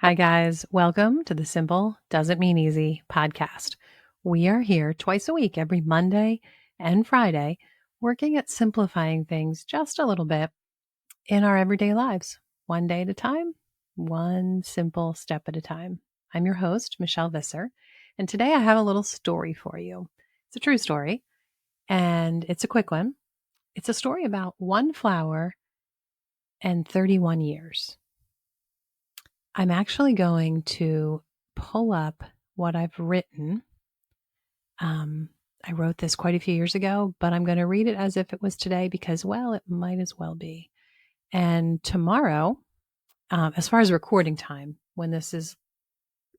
Hi, guys. Welcome to the Simple Doesn't Mean Easy podcast. We are here twice a week, every Monday and Friday, working at simplifying things just a little bit in our everyday lives, one day at a time, one simple step at a time. I'm your host, Michelle Visser, and today I have a little story for you. It's a true story, and it's a quick one. It's a story about one flower and 31 years. I'm actually going to pull up what I've written. I wrote this quite a few years ago, but I'm going to read it as if it was today because, well, it might as well be. And tomorrow, as far as recording time, when this is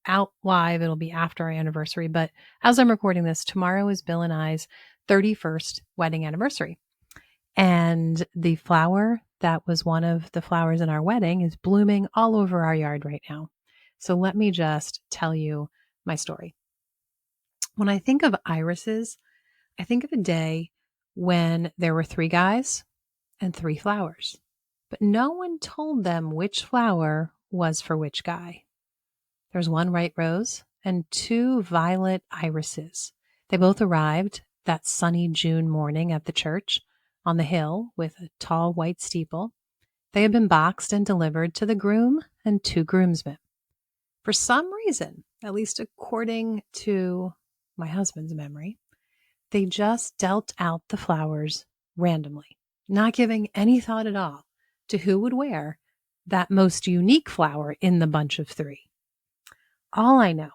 out live, it'll be after our anniversary. But as I'm recording this, tomorrow is Bill and I's 31st wedding anniversary. And the flower that was one of the flowers in our wedding is blooming all over our yard right now. So let me just tell you my story. When I think of irises, I think of a day when there were 3 guys and 3 flowers, but no one told them which flower was for which guy. There's 1 white rose and 2 violet irises. They both arrived that sunny June morning at the church on the hill with a tall white steeple. They had been boxed and delivered to the groom and 2 groomsmen. For some reason, at least according to my husband's memory, they just dealt out the flowers randomly, not giving any thought at all to who would wear that most unique flower in the bunch of 3. All I know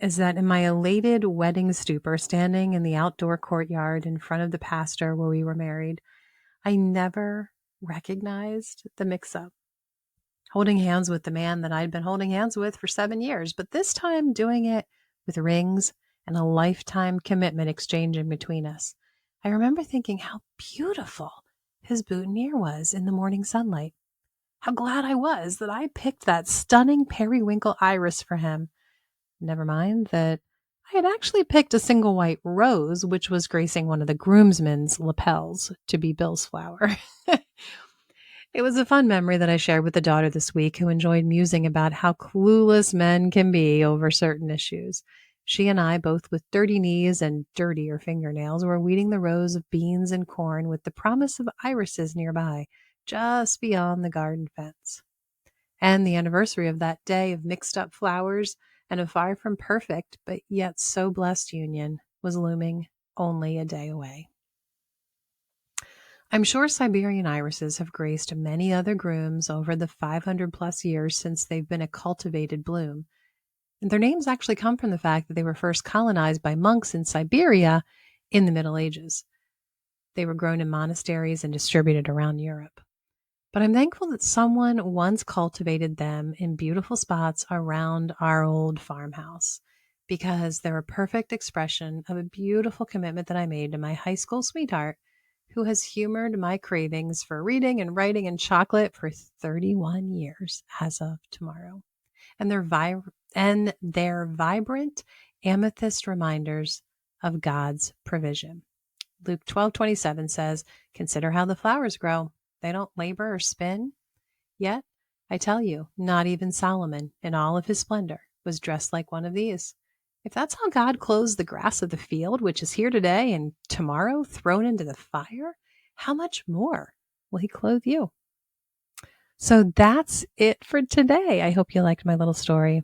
is that in my elated wedding stupor, standing in the outdoor courtyard in front of the pastor where we were married, I never recognized the mix-up. Holding hands with the man that I'd been holding hands with for 7 years, but this time doing it with rings and a lifetime commitment exchanging between us. I remember thinking how beautiful his boutonniere was in the morning sunlight. How glad I was that I picked that stunning periwinkle iris for him. Never mind that I had actually picked a single white rose, which was gracing one of the groomsmen's lapels, to be Bill's flower. It was a fun memory that I shared with the daughter this week, who enjoyed musing about how clueless men can be over certain issues. She and I, both with dirty knees and dirtier fingernails, were weeding the rows of beans and corn with the promise of irises nearby, just beyond the garden fence. And the anniversary of that day of mixed up flowers and a far from perfect, but yet so blessed union was looming only a day away. I'm sure Siberian irises have graced many other grooms over the 500 plus years since they've been a cultivated bloom. And their names actually come from the fact that they were first colonized by monks in Siberia in the Middle Ages. They were grown in monasteries and distributed around Europe. But I'm thankful that someone once cultivated them in beautiful spots around our old farmhouse, because they're a perfect expression of a beautiful commitment that I made to my high school sweetheart, who has humored my cravings for reading and writing and chocolate for 31 years as of tomorrow. And their vibrant amethyst reminders of God's provision. Luke 12:27 says, "Consider how the flowers grow. They don't labor or spin. Yet, I tell you, not even Solomon, in all of his splendor, was dressed like one of these." If that's how God clothes the grass of the field, which is here today and tomorrow thrown into the fire, how much more will he clothe you? So that's it for today. I hope you liked my little story.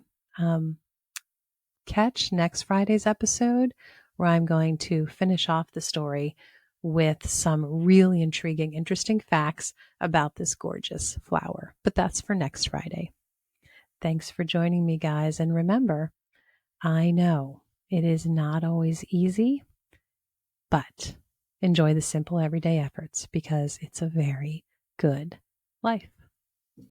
Catch next Friday's episode, where I'm going to finish off the story with some really intriguing, interesting facts about this gorgeous flower. But that's for next Friday. Thanks for joining me, guys. And remember, I know it is not always easy, but enjoy the simple everyday efforts, because it's a very good life.